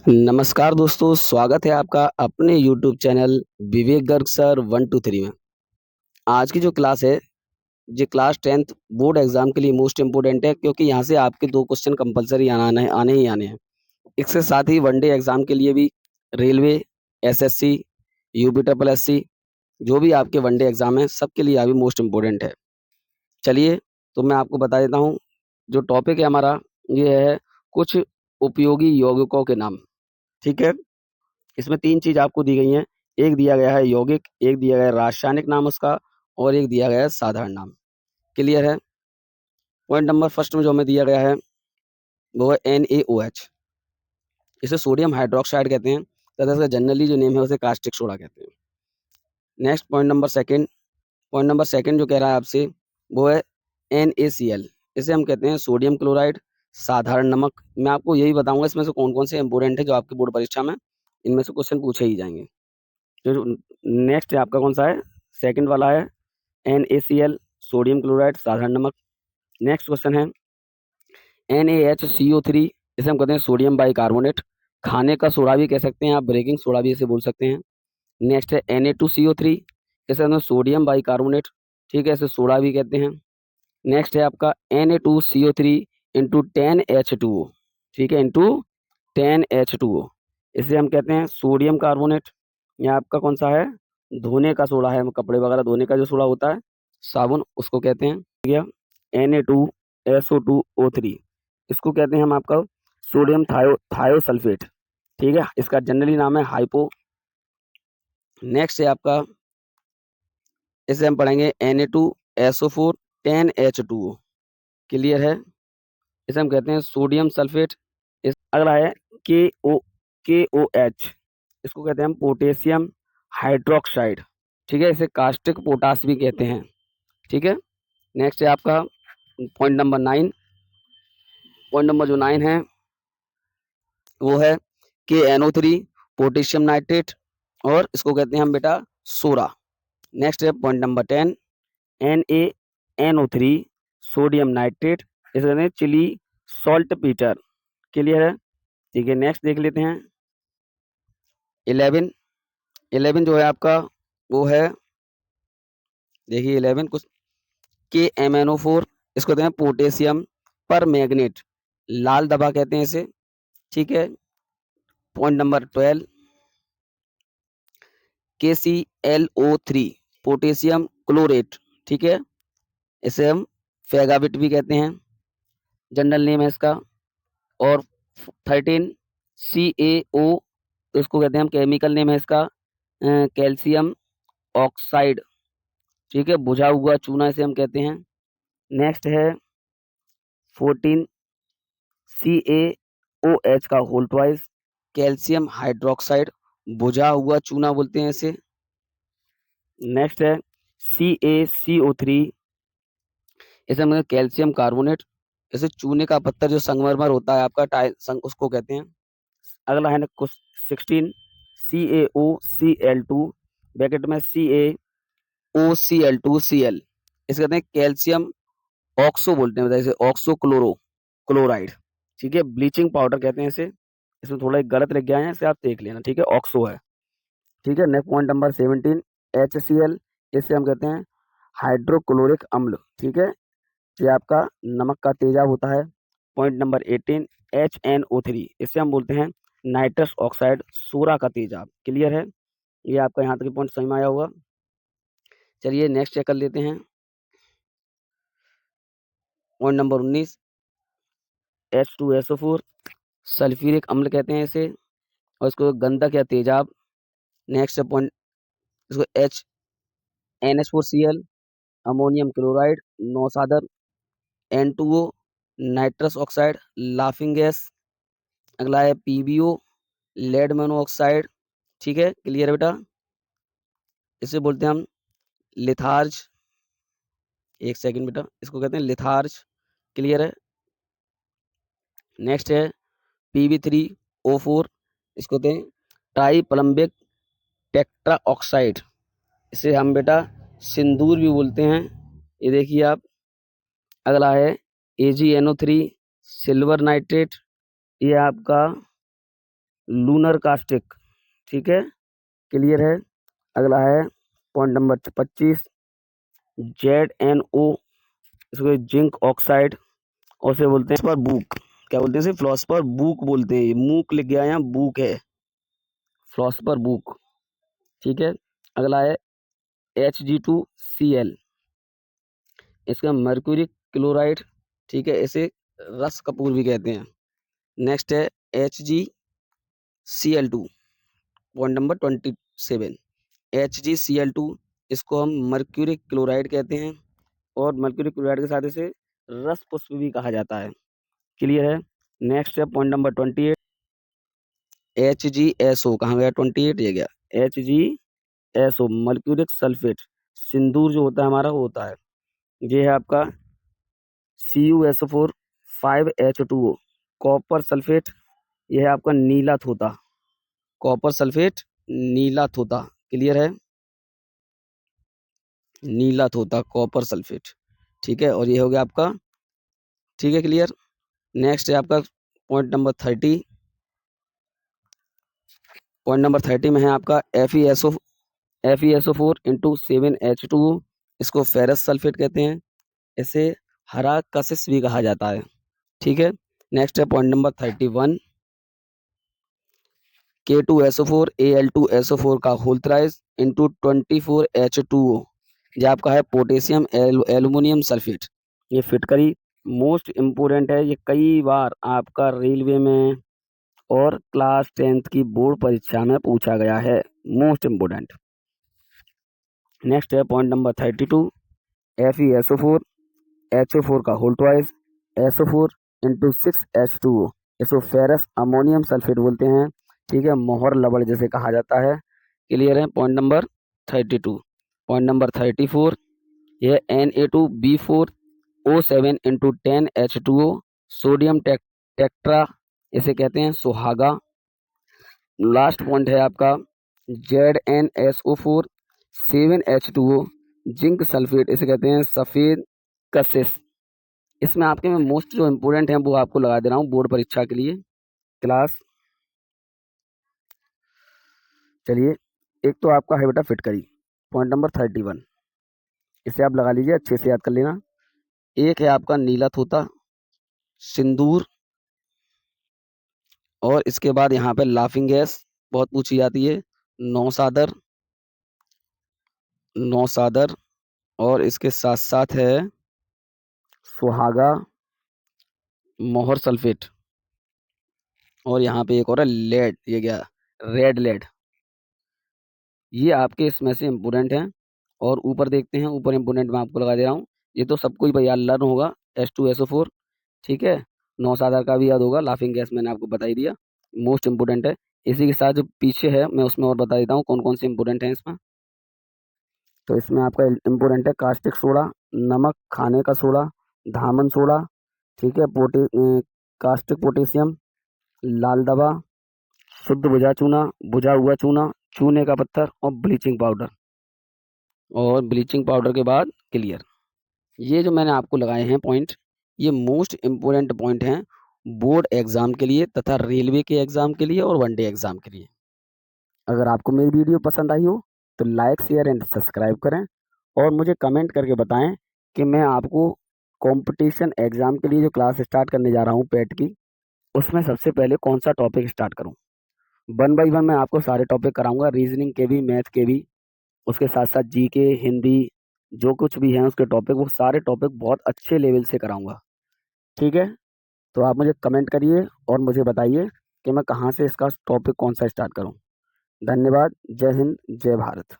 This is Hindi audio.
नमस्कार दोस्तों, स्वागत है आपका अपने यूट्यूब चैनल विवेक गर्ग सर 123 में। आज की जो क्लास है, ये क्लास 10th बोर्ड एग्ज़ाम के लिए मोस्ट इम्पोर्टेंट है क्योंकि यहाँ से आपके 2 क्वेश्चन कंपल्सरी आने ही आने हैं। इसके साथ ही वन डे एग्ज़ाम के लिए भी railway, SSC, UP triple SC जो भी आपके वन डे एग्ज़ाम है, सबके लिए अभी मोस्ट इम्पोर्टेंट है। चलिए, तो मैं आपको बता देता हूँ, जो टॉपिक है हमारा, ये है कुछ उपयोगी यौगिकों के नाम, ठीक है? इसमें 3 चीज़ आपको दी गई हैं। एक दिया गया है यौगिक, एक दिया गया है रासायनिक नाम उसका और एक दिया गया है साधारण नाम। क्लियर है? पॉइंट नंबर फर्स्ट में जो हमें दिया गया है, वो है NaOH। इसे सोडियम हाइड्रॉक्साइड कहते हैं तथा इसका जनरली जो नेम है उसे कास्टिक सोडा कहते हैं। नेक्स्ट पॉइंट नंबर सेकंड जो कह रहा है आपसे, वो है NaCl। इसे हम कहते हैं सोडियम क्लोराइड, साधारण नमक। मैं आपको यही बताऊँगा इसमें से कौन-कौन से इम्पोर्टेंट है जो आपकी बोर्ड परीक्षा में इनमें से क्वेश्चन पूछे ही जाएँगे। जो नेक्स्ट है आपका कौन-सा है? सेकंड वाला है NaCl सोडियम क्लोराइड साधारण नमक। नेक्स्ट क्वेश्चन है NaHCO3 इसे हम कहते हैं सोडियम बाइकार्बोनेट। खाने का सोडा भी कह सकते हैं आप, बेकिंग सोडा भी इसे बोल सकते हैं। नेक्स्ट है Na2CO3 इसे हम सोडियम बाइकार्बोनेट, ठीक है, इसे सोडा भी कहते हैं। नेक्स्ट है आपका Na2CO3 इंटू 10H2O, ठीक है, इंटू 10H2O इसे हम कहते हैं सोडियम कार्बोनेट। ये आपका कौन सा है? धोने का सोडा है, कपड़े वगैरह धोने का जो सोडा होता है, साबुन, उसको कहते हैं। ठीक है, Na2SO2O3 इसको कहते हैं हम आपका सोडियम थायोसल्फेट, ठीक है, इसका जनरली नाम है हाइपो। नेक्स्ट है आपका, इसे हम पढ़ेंगे Na2SO4 10H2O। क्लियर है? इसे हम कहते हैं सोडियम सल्फेट। इस अगला है KOH इसको कहते हैं हम पोटेशियम हाइड्रोक्साइड, ठीक है, इसे कास्टिक पोटाश भी कहते हैं। ठीक है, नेक्स्ट है आपका पॉइंट नंबर 9। पॉइंट नंबर जो 9 है वो है KNO3 पोटेशियम नाइट्रेट और इसको कहते हैं हम बेटा सोडा। नेक्स्ट है point number 10 NaNO3 sodium nitrate, इसे कहते हैं चिली सॉल्ट पीटर। क्लियर है? ठीक है, नेक्स्ट देख लेते हैं 11। 11 जो है आपका वो है, देखिए 11 कुछ KMNO4 इसको कहते हैं पोटेशियम पर मैग्नेट, लाल दवा कहते हैं इसे। ठीक है, point number 12 KClO3 potassium chlorate, ठीक है, इसे हम फेगाबिट भी कहते हैं, जनरल नेम है इसका। और 13 CaO इसको कहते हैं हम, केमिकल नेम है इसका कैल्शियम ऑक्साइड, ठीक है, बुझा हुआ चूना इसे हम कहते हैं। नेक्स्ट है 14 CaOH का होल ट्वाइस कैल्शियम हाइड्रोक्साइड, बुझा हुआ चूना बोलते हैं इसे। नेक्स्ट है CaCO3 इसे हम कैल्शियम कार्बोनेट, इसे चूने का पत्थर जो संगमरमर होता है आपका उसको कहते हैं। अगला है ना 16 CaOCl2 ब्रैकेट में CaOCl2Cl इसे कहते हैं कैल्शियम ऑक्सो बोलते हैं, जैसे ऑक्सो क्लोराइड, ठीक है, ब्लीचिंग पाउडर कहते हैं इसे। इसमें थोड़ा एक गलत लिख गया है, इसे आप देख लेना, ठीक है, ऑक्सो है। ठीक है, नेक्स्ट पॉइंट नंबर 17 HCl इसे हम कहते हैं हाइड्रोक्लोरिक अम्ल, ठीक है, ये आपका नमक का तेजाब होता है। पॉइंट नंबर 18 HNO3 इसे हम बोलते हैं नाइट्रस ऑक्साइड, सोरा का तेजाब। क्लियर है? ये आपका यहाँ तक पॉइंट समझ में आया होगा। चलिए नेक्स्ट चेक कर लेते हैं। पॉइंट नंबर 19 H2SO4 सल्फ्यूरिक अम्ल कहते हैं इसे और इसको गंधक या तेजाब। नेक्स्ट पॉइंट, इसको NH4Cl अमोनियम क्लोराइड, नौसादर, N2O nitrous oxide, laughing gas. अगला है PbO लेड मोनोऑक्साइड, ठीक है, क्लियर है बेटा, इसे बोलते हैं हम लिथार्ज। एक सेकंड बेटा, इसको कहते हैं लिथार्ज। क्लियर है? नेक्स्ट है Pb3O4 इसको कहते हैं ट्राई प्लम्बिक टेट्रा ऑक्साइड, इसे हम बेटा सिंदूर भी बोलते हैं। ये देखिए आप। अगला है AgNO3 सिल्वर नाइट्रेट, ये आपका लूनर कास्टिक, ठीक है, क्लियर है। अगला है पॉइंट नंबर 25, ZnO, इसको जिंक ऑक्साइड, और से बोलते हैं पर बुक, क्या बोलते हैं इसे, फ्लॉस्पर बुक बोलते हैं। ये मूक लिख गया यहाँ, बुक है, फ्लॉस्पर बुक, ठीक है। अगला है Hg2Cl, इसका मर्क्यूरी क्लोराइड, ठीक है, इसे रस कपूर भी कहते हैं। नेक्स्ट है HgCl2, पॉइंट नंबर 27, HgCl2, इसको हम मर्क्यूरी क्लोराइड कहते हैं, और मर्क्यूरी क्लोराइड के साथ इसे रस पुष्प भी कहा जाता है, क्लियर है। नेक्स्ट है पॉइंट नंबर 28, HgSO, कहाँ गया 28, ये गया HgSO, मर्क्यूरिक सल्फेट, सिंदूर जो होता है हमारा वो होता है। ये है आपका CuSO4 5H2O, कॉपर सल्फेट, यह है आपका नीला थोथा, कॉपर सल्फेट नीला थोथा, क्लियर है, नीला थोथा कॉपर सल्फेट, ठीक है। और ये हो गया आपका, ठीक है, क्लियर। नेक्स्ट है आपका पॉइंट नंबर 30, पॉइंट नंबर 30 में है आपका FeSO4 इंटू 7H2O, इसको फेरस सल्फेट कहते हैं, इसे हरा कशिश भी कहा जाता है, ठीक है। नेक्स्ट है पॉइंट नंबर 31, K2SO4 Al2SO4 का होल थ्राइस इंटू 24H2O, ये आपका है पोटेशियम एल्युमिनियम सल्फेट। ये फिटकरी मोस्ट इम्पोर्टेंट है, ये कई बार आपका रेलवे में और क्लास 10th की बोर्ड परीक्षा में पूछा गया है, मोस्ट इम्पोर्टेंट। नेक्स्ट है पॉइंट नंबर 32, FeSO4 HO4 का whole twice SO4 into 6H2O, इसको फेरस अमोनियम सल्फेट बोलते हैं, ठीक है, मोहर लवण जैसे कहा जाता है, क्लियर है। पॉइंट नंबर 32, पॉइंट नंबर 34, यह Na2B4O7 into 10H2O, sodium tetra, इसे कहते हैं सुहागा। लास्ट पॉइंट है आपका ZnSO4 7H2O, जिंक सल्फेट, इसे कहते हैं सफ़ेद कशिश। इसमें आपके में मोस्ट जो इम्पोर्टेंट हैं वो आपको लगा दे रहा हूँ बोर्ड परीक्षा के लिए क्लास। चलिए, एक तो आपका है बेटा फिटकरी, पॉइंट नंबर 31, इसे आप लगा लीजिए, अच्छे से याद कर लेना। एक है आपका नीला थोता, सिंदूर, और इसके बाद यहाँ पे लाफिंग गैस बहुत पूछी जाती है, नौसादर, नौसादर, और इसके साथ साथ है सुहागा, मोहर सल्फेट, और यहाँ पे एक और है लेड, ये क्या, रेड लेड। ये आपके इसमें से इम्पोर्टेंट हैं। और ऊपर देखते हैं, ऊपर इम्पोर्टेंट मैं आपको लगा दे रहा हूँ, ये तो सबको ही भैया लर्न होगा, H2SO4, ठीक है, नौसादर का भी याद होगा, लाफिंग गैस मैंने आपको बता ही दिया, मोस्ट इम्पोर्टेंट है। इसी के साथ जो पीछे है मैं उसमें और बता देता हूँ कौन कौन से इम्पोर्टेंट हैं इसमें। तो इसमें आपका इम्पोर्टेंट है कास्टिक सोडा, नमक, खाने का सोडा, धामन सोडा, ठीक है, कास्टिक पोटेशियम, लाल दवा, शुद्ध भुजा चूना, भुजा हुआ चूना, चूने का पत्थर, और ब्लीचिंग पाउडर, और ब्लीचिंग पाउडर के बाद क्लियर। ये जो मैंने आपको लगाए हैं पॉइंट, ये मोस्ट इम्पोर्टेंट पॉइंट हैं बोर्ड एग्जाम के लिए तथा रेलवे के एग्जाम के लिए और वनडे एग्जाम के लिए। अगर आपको मेरी वीडियो पसंद आई हो तो लाइक शेयर एंड सब्सक्राइब करें, और मुझे कमेंट करके बताएं कि मैं आपको कंपटीशन एग्जाम के लिए जो क्लास स्टार्ट करने जा रहा हूँ पेट की, उसमें सबसे पहले कौन सा टॉपिक स्टार्ट करूँ। 1 बाई 1 मैं आपको सारे टॉपिक कराऊंगा, रीजनिंग के भी, मैथ के भी, उसके साथ साथ जीके, हिंदी, जो कुछ भी हैं उसके टॉपिक, वो सारे टॉपिक बहुत अच्छे लेवल से कराऊंगा, ठीक है। तो आप मुझे कमेंट करिए और मुझे बताइए कि मैं कहाँ से इसका टॉपिक कौन सा स्टार्ट करूँ। धन्यवाद, जय हिंद, जय भारत।